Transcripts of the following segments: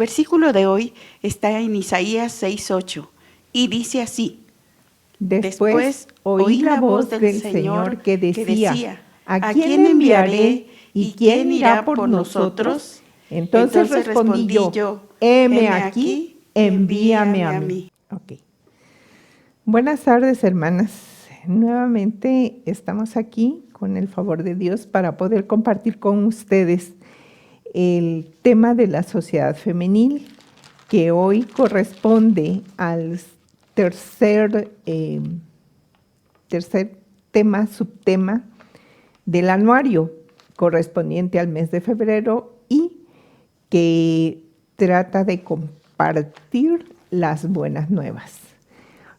versículo de hoy está en Isaías 6:8 y dice así: Después oí la voz del Señor que decía, ¿a quién enviaré y quién irá por nosotros? Entonces respondí yo, heme aquí, envíame a mí. Okay. Buenas tardes, hermanas. Nuevamente estamos aquí con el favor de Dios para poder compartir con ustedes el tema de la sociedad femenil, que hoy corresponde al tercer tema, subtema del anuario correspondiente al mes de febrero y que trata de compartir las buenas nuevas.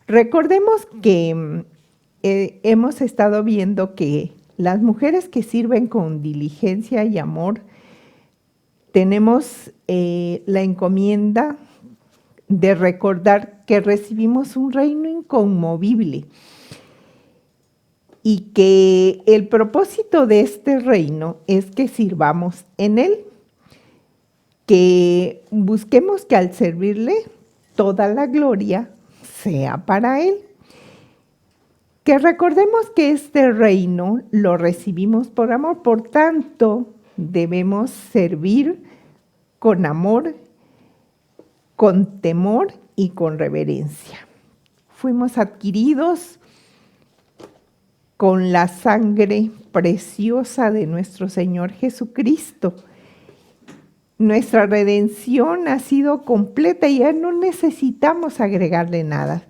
Recordemos que hemos estado viendo que las mujeres que sirven con diligencia y amor tenemos la encomienda de recordar que recibimos un reino inconmovible y que el propósito de este reino es que sirvamos en él, que busquemos que al servirle toda la gloria sea para él, que recordemos que este reino lo recibimos por amor, por tanto debemos servir con amor, con temor y con reverencia. Fuimos adquiridos con la sangre preciosa de nuestro Señor Jesucristo. Nuestra redención ha sido completa y ya no necesitamos agregarle nada.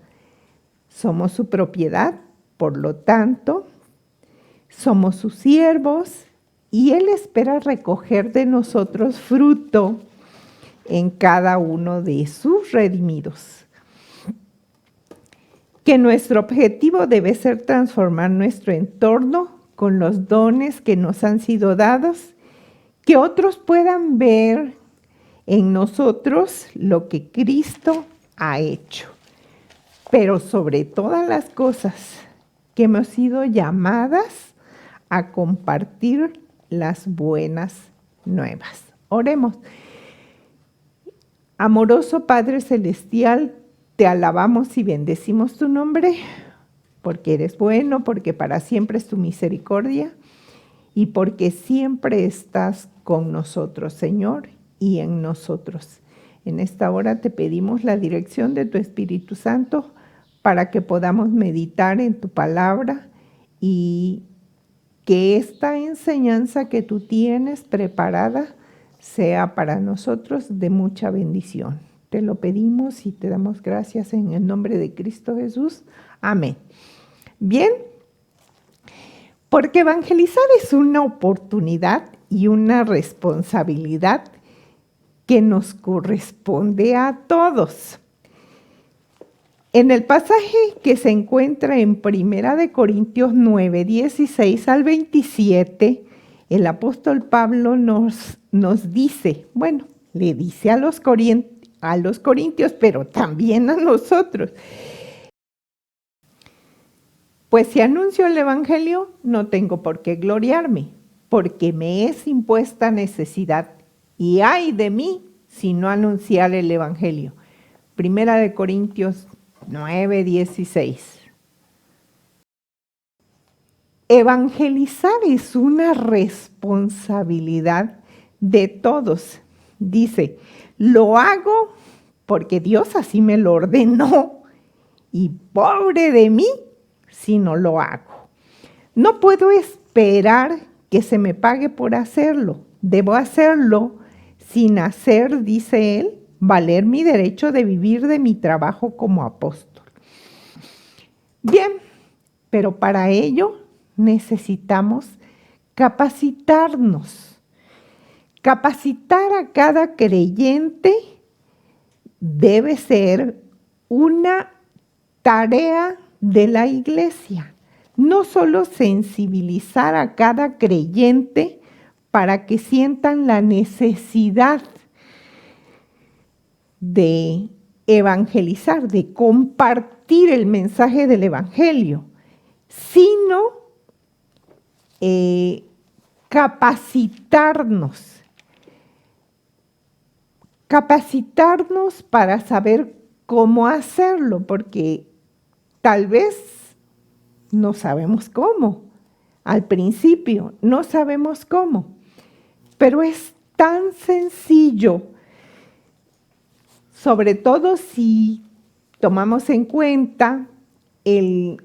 Somos su propiedad, por lo tanto, somos sus siervos y Él espera recoger de nosotros fruto en cada uno de sus redimidos. Que nuestro objetivo debe ser transformar nuestro entorno con los dones que nos han sido dados, que otros puedan ver en nosotros lo que Cristo ha hecho. Pero sobre todas las cosas, que hemos sido llamadas a compartir las buenas nuevas. Oremos. Amoroso Padre Celestial, te alabamos y bendecimos tu nombre, porque eres bueno, porque para siempre es tu misericordia y porque siempre estás con nosotros, Señor, y en nosotros. En esta hora te pedimos la dirección de tu Espíritu Santo para que podamos meditar en tu palabra y que esta enseñanza que tú tienes preparada sea para nosotros de mucha bendición. Te lo pedimos y te damos gracias en el nombre de Cristo Jesús. Amén. Bien, porque evangelizar es una oportunidad y una responsabilidad que nos corresponde a todos. En el pasaje que se encuentra en 1 Corintios 9, 16 al 27, el apóstol Pablo nos dice, bueno, le dice a los corintios, pero también a nosotros. Pues si anuncio el evangelio, no tengo por qué gloriarme, porque me es impuesta necesidad, y ay de mí si no anunciar el evangelio. 1 Corintios 9, 16. Evangelizar es una responsabilidad de todos. Dice, lo hago porque Dios así me lo ordenó y pobre de mí si no lo hago. No puedo esperar que se me pague por hacerlo. Debo hacerlo sin hacer, dice él, valer mi derecho de vivir de mi trabajo como apóstol. Bien, pero para ello necesitamos capacitarnos. Capacitar a cada creyente debe ser una tarea de la iglesia. No solo sensibilizar a cada creyente para que sientan la necesidad de evangelizar, de compartir el mensaje del evangelio, sino capacitarnos capacitarnos para saber cómo hacerlo, porque tal vez no sabemos cómo. Al principio no sabemos cómo, pero es tan sencillo, sobre todo si tomamos en cuenta el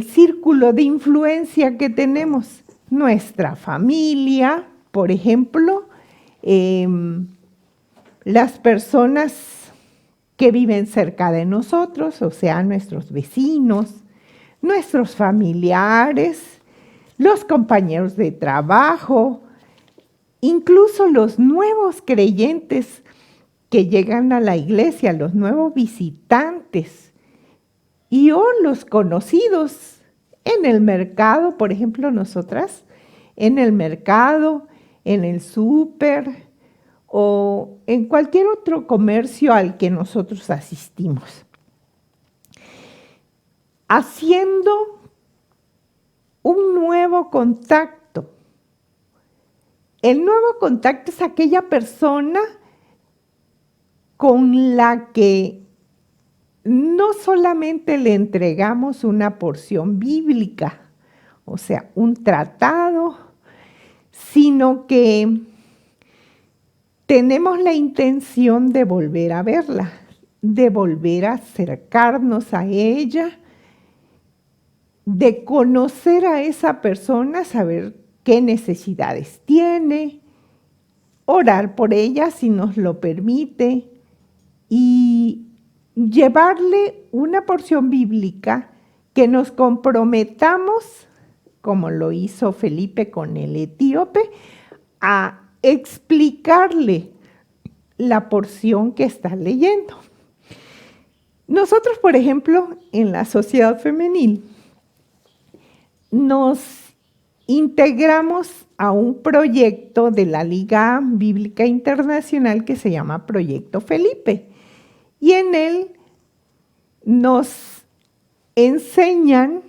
círculo de influencia que tenemos, nuestra familia, por ejemplo, las personas que viven cerca de nosotros, o sea, nuestros vecinos, nuestros familiares, los compañeros de trabajo, incluso los nuevos creyentes que llegan a la iglesia, los nuevos visitantes, y o los conocidos en el mercado, por ejemplo, nosotras, en el mercado, en el súper o en cualquier otro comercio al que nosotros asistimos. Haciendo un nuevo contacto. El nuevo contacto es aquella persona con la que no solamente le entregamos una porción bíblica, o sea, un tratado, sino que tenemos la intención de volver a verla, de volver a acercarnos a ella, de conocer a esa persona, saber qué necesidades tiene, orar por ella si nos lo permite y llevarle una porción bíblica que nos comprometamos, como lo hizo Felipe con el etíope, a explicarle la porción que está leyendo. Nosotros, por ejemplo, en la Sociedad Femenil, nos integramos a un proyecto de la Liga Bíblica Internacional que se llama Proyecto Felipe. Y en él nos enseñan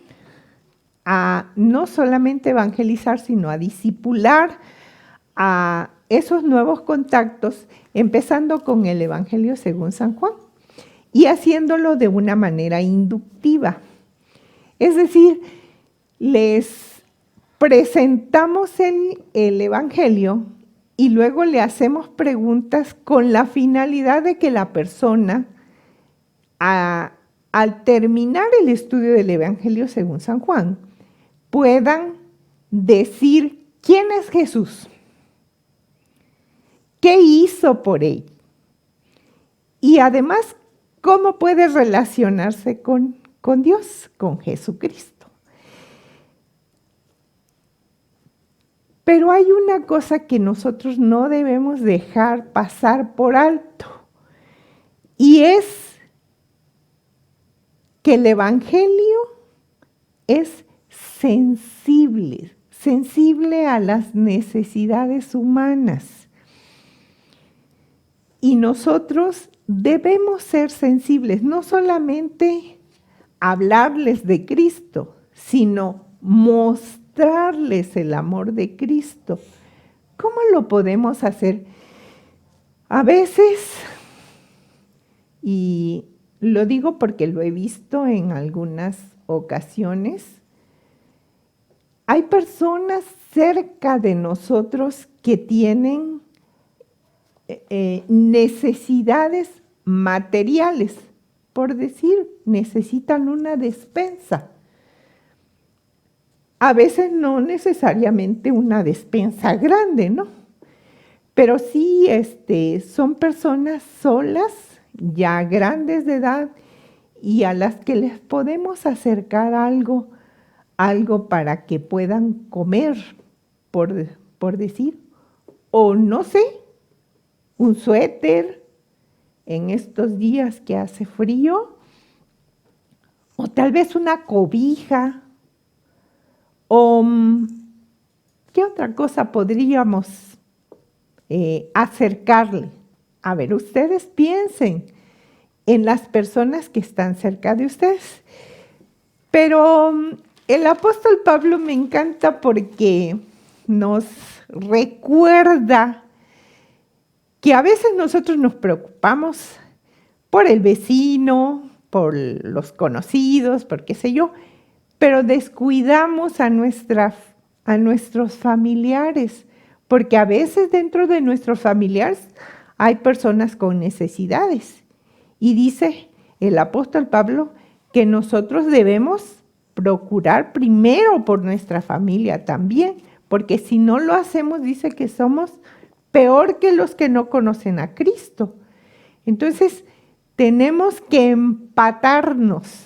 a no solamente evangelizar, sino a discipular a esos nuevos contactos, empezando con el Evangelio según San Juan y haciéndolo de una manera inductiva. Es decir, les presentamos el Evangelio y luego le hacemos preguntas con la finalidad de que la persona, al terminar el estudio del Evangelio según San Juan, puedan decir quién es Jesús, qué hizo por él y además cómo puede relacionarse con Dios, con Jesucristo. Pero hay una cosa que nosotros no debemos dejar pasar por alto, y es que el Evangelio es sensible a las necesidades humanas. Y nosotros debemos ser sensibles, no solamente hablarles de Cristo, sino mostrarles el amor de Cristo. ¿Cómo lo podemos hacer? A veces, y lo digo porque lo he visto en algunas ocasiones, hay personas cerca de nosotros que tienen necesidades materiales, por decir, necesitan una despensa. A veces no necesariamente una despensa grande, ¿no? Pero sí son personas solas, ya grandes de edad, y a las que les podemos acercar algo para que puedan comer, por decir, o no sé, un suéter en estos días que hace frío, o tal vez una cobija, o ¿qué otra cosa podríamos acercarle? A ver, ustedes piensen en las personas que están cerca de ustedes. Pero el apóstol Pablo me encanta porque nos recuerda que a veces nosotros nos preocupamos por el vecino, por los conocidos, por qué sé yo, pero descuidamos a nuestros familiares, porque a veces dentro de nuestros familiares hay personas con necesidades. Y dice el apóstol Pablo que nosotros debemos procurar primero por nuestra familia también, porque si no lo hacemos, dice que somos peor que los que no conocen a Cristo. Entonces, tenemos que empatarnos,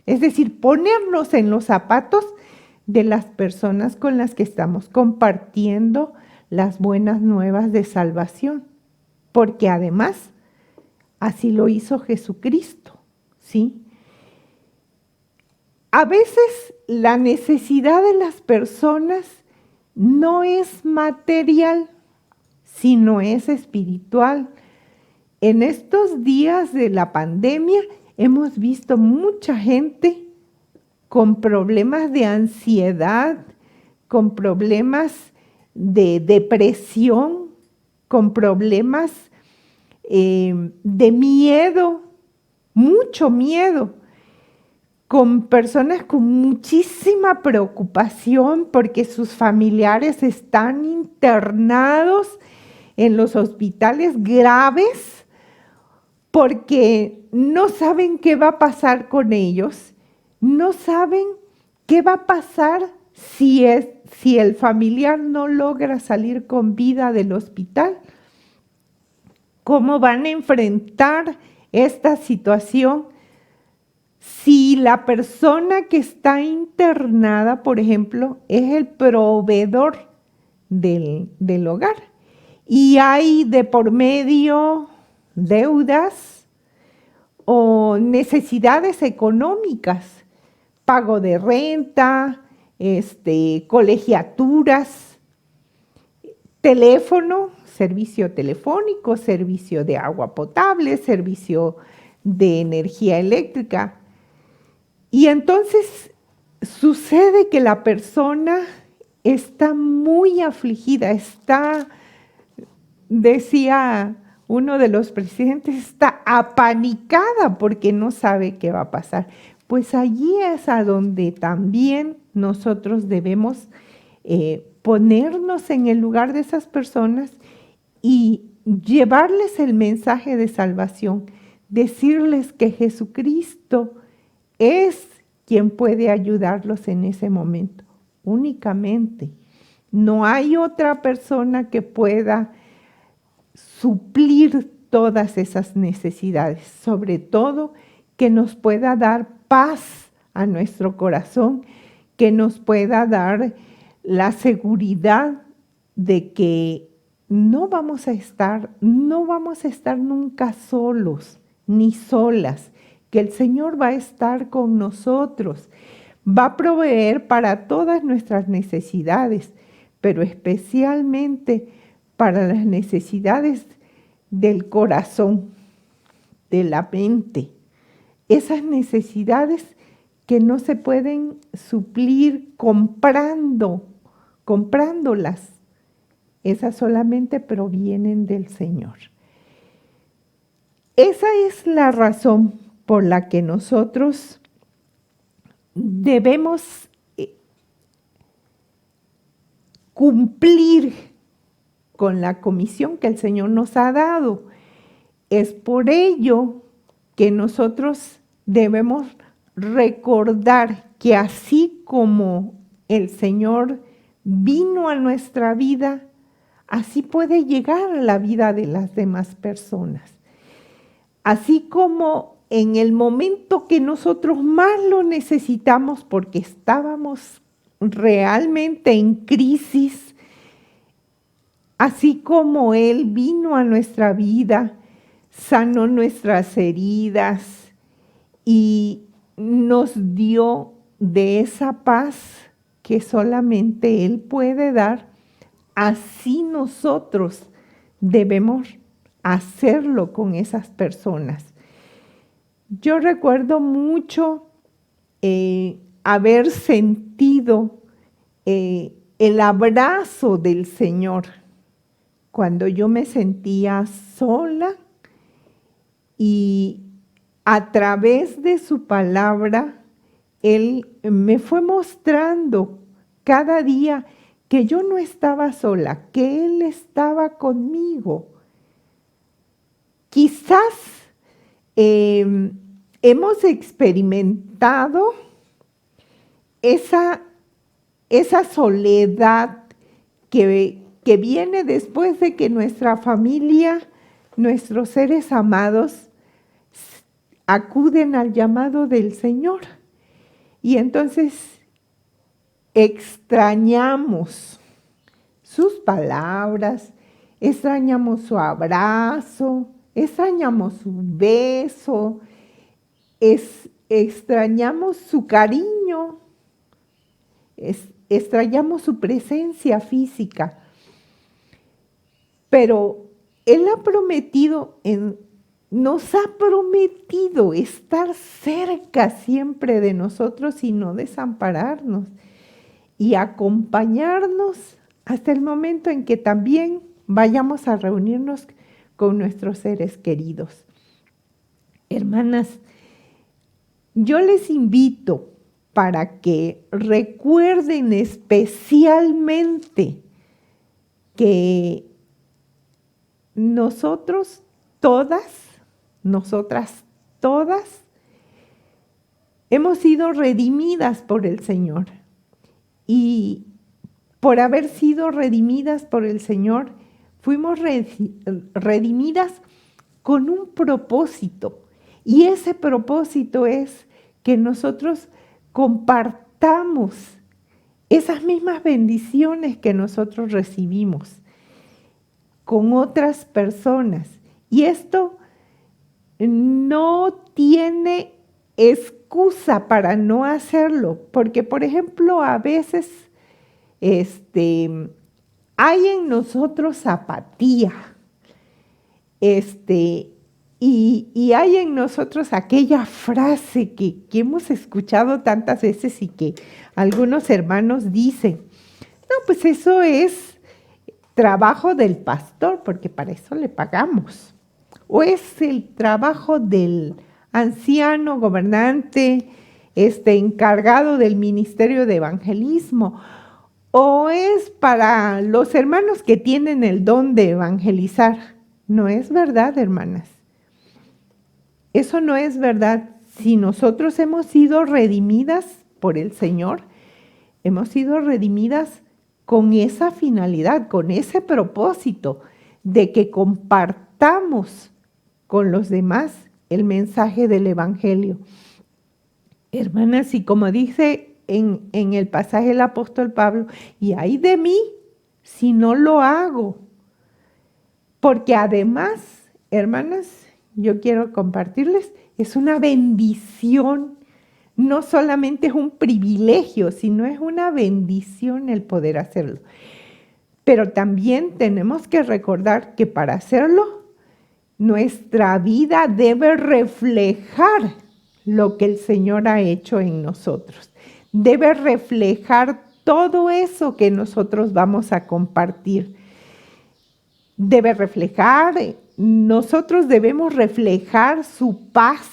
es decir, ponernos en los zapatos de las personas con las que estamos compartiendo las buenas nuevas de salvación, porque además así lo hizo Jesucristo, ¿sí? A veces la necesidad de las personas no es material, sino es espiritual. En estos días de la pandemia hemos visto mucha gente con problemas de ansiedad, con problemas de depresión, con problemas de miedo, mucho miedo, con personas con muchísima preocupación porque sus familiares están internados en los hospitales graves, porque no saben qué va a pasar con ellos, no saben qué va a pasar si el familiar no logra salir con vida del hospital. ¿Cómo van a enfrentar esta situación si la persona que está internada, por ejemplo, es el proveedor del hogar? Y hay de por medio deudas o necesidades económicas, pago de renta, colegiaturas, teléfono, servicio telefónico, servicio de agua potable, servicio de energía eléctrica. Y entonces sucede que la persona está muy afligida, decía uno de los presidentes, está apanicada porque no sabe qué va a pasar. Pues allí es a donde también nosotros debemos ponernos en el lugar de esas personas y llevarles el mensaje de salvación, decirles que Jesucristo es quien puede ayudarlos en ese momento, únicamente. No hay otra persona que pueda suplir todas esas necesidades, sobre todo que nos pueda dar paz a nuestro corazón, que nos pueda dar la seguridad de que no vamos a estar nunca solos ni solas, que el Señor va a estar con nosotros, va a proveer para todas nuestras necesidades, pero especialmente para las necesidades del corazón, de la mente, esas necesidades que no se pueden suplir comprándolas. Esas solamente provienen del Señor. Esa es la razón por la que nosotros debemos cumplir con la comisión que el Señor nos ha dado. Es por ello que nosotros debemos recordar que así como el Señor vino a nuestra vida, así puede llegar a la vida de las demás personas. Así como en el momento que nosotros más lo necesitamos porque estábamos realmente en crisis, así como Él vino a nuestra vida, sanó nuestras heridas y nos dio de esa paz que solamente Él puede dar, así nosotros debemos hacerlo con esas personas. Yo recuerdo mucho haber sentido el abrazo del Señor cuando yo me sentía sola, y a través de su palabra, Él me fue mostrando cada día que yo no estaba sola, que Él estaba conmigo. Quizás hemos experimentado esa soledad que viene después de que nuestra familia, nuestros seres amados, acuden al llamado del Señor. Y entonces extrañamos sus palabras, extrañamos su abrazo, extrañamos su beso, extrañamos su cariño, extrañamos su presencia física. Pero Él nos ha prometido estar cerca siempre de nosotros y no desampararnos y acompañarnos hasta el momento en que también vayamos a reunirnos con nuestros seres queridos. Hermanas, yo les invito para que recuerden especialmente que nosotras todas, hemos sido redimidas por el Señor. Y por haber sido redimidas por el Señor, fuimos redimidas con un propósito. Y ese propósito es que nosotros compartamos esas mismas bendiciones que nosotros recibimos con otras personas. Y esto no tiene excusa para no hacerlo, porque, por ejemplo, a veces hay en nosotros apatía, y hay en nosotros aquella frase que hemos escuchado tantas veces y que algunos hermanos dicen, no, pues eso es trabajo del pastor, porque para eso le pagamos. O es el trabajo del anciano gobernante, encargado del ministerio de evangelismo, o es para los hermanos que tienen el don de evangelizar. No es verdad, hermanas. Eso no es verdad. Si nosotros hemos sido redimidas por el Señor, hemos sido redimidas con esa finalidad, con ese propósito de que compartamos con los demás el mensaje del Evangelio. Hermanas, y como dice en el pasaje del apóstol Pablo, y ay de mí si no lo hago. Porque además, hermanas, yo quiero compartirles, es una bendición. No solamente es un privilegio, sino es una bendición el poder hacerlo. Pero también tenemos que recordar que para hacerlo, nuestra vida debe reflejar lo que el Señor ha hecho en nosotros. Debe reflejar todo eso que nosotros vamos a compartir. Debe reflejar, nosotros debemos reflejar su paz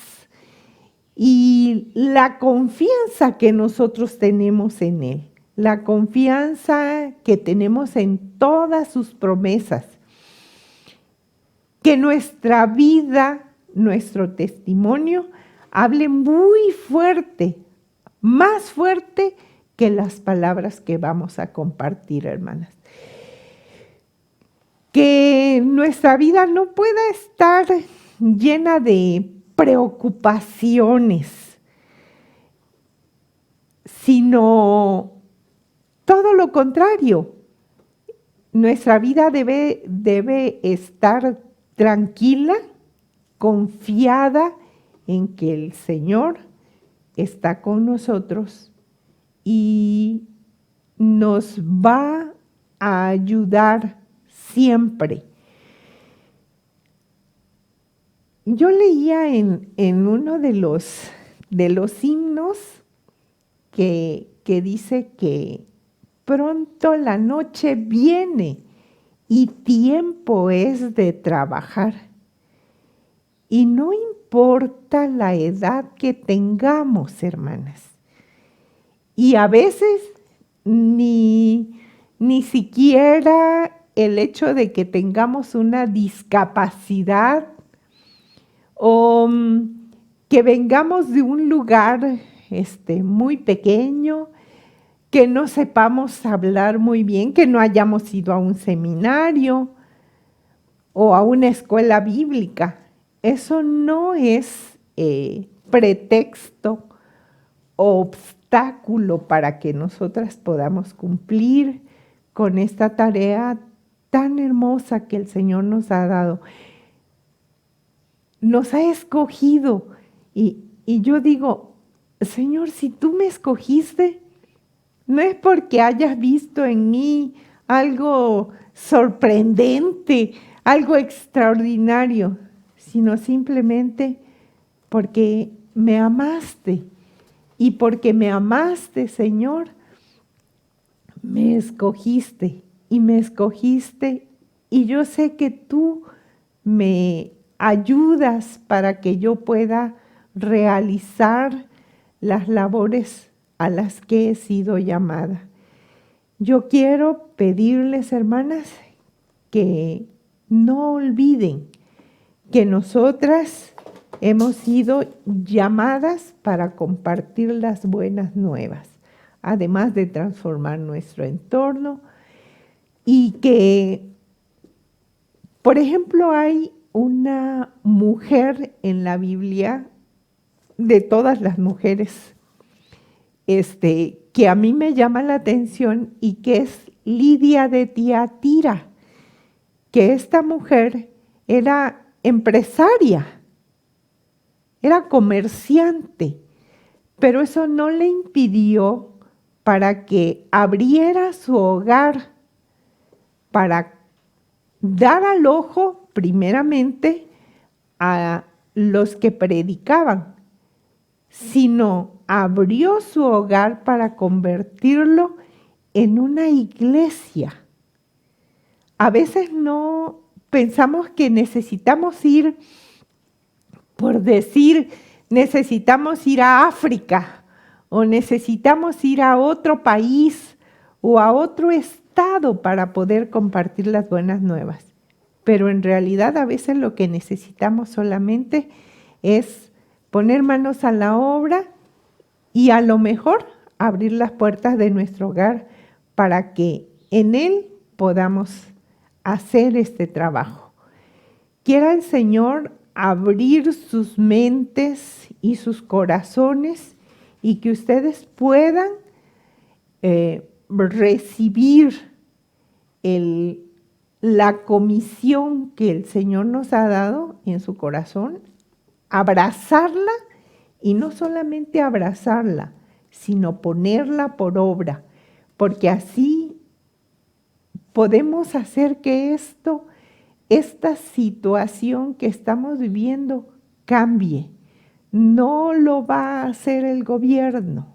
y la confianza que nosotros tenemos en Él, la confianza que tenemos en todas sus promesas. Que nuestra vida, nuestro testimonio, hable muy fuerte, más fuerte que las palabras que vamos a compartir, hermanas. Que nuestra vida no pueda estar llena de preocupaciones, sino todo lo contrario. Nuestra vida debe estar tranquila, confiada en que el Señor está con nosotros y nos va a ayudar siempre. Yo leía en uno de los himnos que dice que pronto la noche viene y tiempo es de trabajar. Y no importa la edad que tengamos, hermanas. Y a veces ni siquiera el hecho de que tengamos una discapacidad o que vengamos de un lugar muy pequeño, que no sepamos hablar muy bien, que no hayamos ido a un seminario o a una escuela bíblica. Eso no es pretexto o obstáculo para que nosotras podamos cumplir con esta tarea tan hermosa que el Señor nos ha dado. Nos ha escogido y yo digo, Señor, si tú me escogiste, no es porque hayas visto en mí algo sorprendente, algo extraordinario, sino simplemente porque me amaste. Y porque me amaste, Señor, me escogiste y yo sé que tú me ayudas para que yo pueda realizar las labores a las que he sido llamada. Yo quiero pedirles, hermanas, que no olviden que nosotras hemos sido llamadas para compartir las buenas nuevas, además de transformar nuestro entorno, y que, por ejemplo, hay una mujer en la Biblia, de todas las mujeres, que a mí me llama la atención y que es Lidia de Tiatira, que esta mujer era empresaria, era comerciante, pero eso no le impidió para que abriera su hogar para dar al ojo primeramente a los que predicaban, sino abrió su hogar para convertirlo en una iglesia. A veces no pensamos que necesitamos ir, por decir, necesitamos ir a África o necesitamos ir a otro país o a otro estado para poder compartir las buenas nuevas. Pero en realidad a veces lo que necesitamos solamente es poner manos a la obra y a lo mejor abrir las puertas de nuestro hogar para que en él podamos hacer este trabajo. Quiera el Señor abrir sus mentes y sus corazones y que ustedes puedan recibir la comisión que el Señor nos ha dado en su corazón, abrazarla y no solamente abrazarla, sino ponerla por obra, porque así podemos hacer que esta situación que estamos viviendo cambie. No lo va a hacer el gobierno,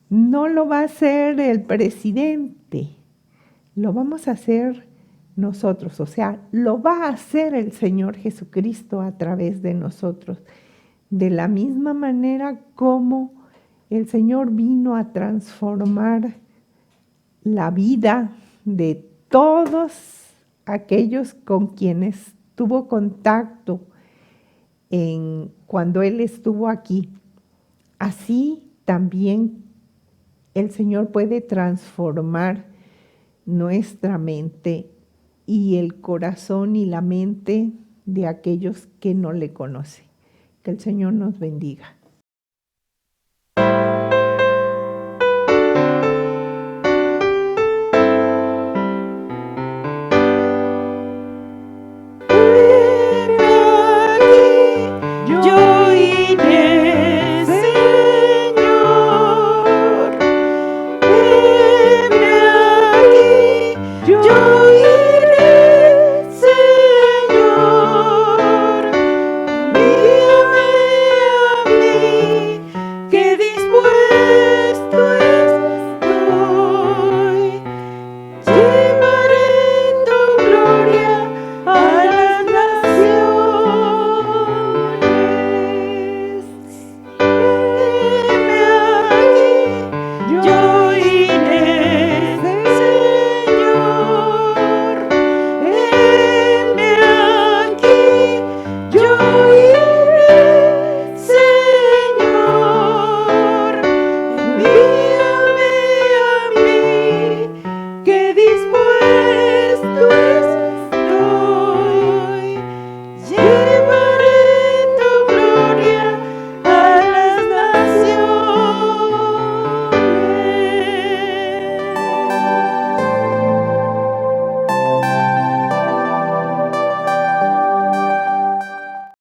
no lo va a hacer el presidente, lo vamos a hacer nosotros, o sea, lo va a hacer el Señor Jesucristo a través de nosotros, de la misma manera como el Señor vino a transformar la vida de todos aquellos con quienes tuvo contacto cuando Él estuvo aquí. Así también el Señor puede transformar nuestra mente y el corazón y la mente de aquellos que no le conocen. Que el Señor nos bendiga.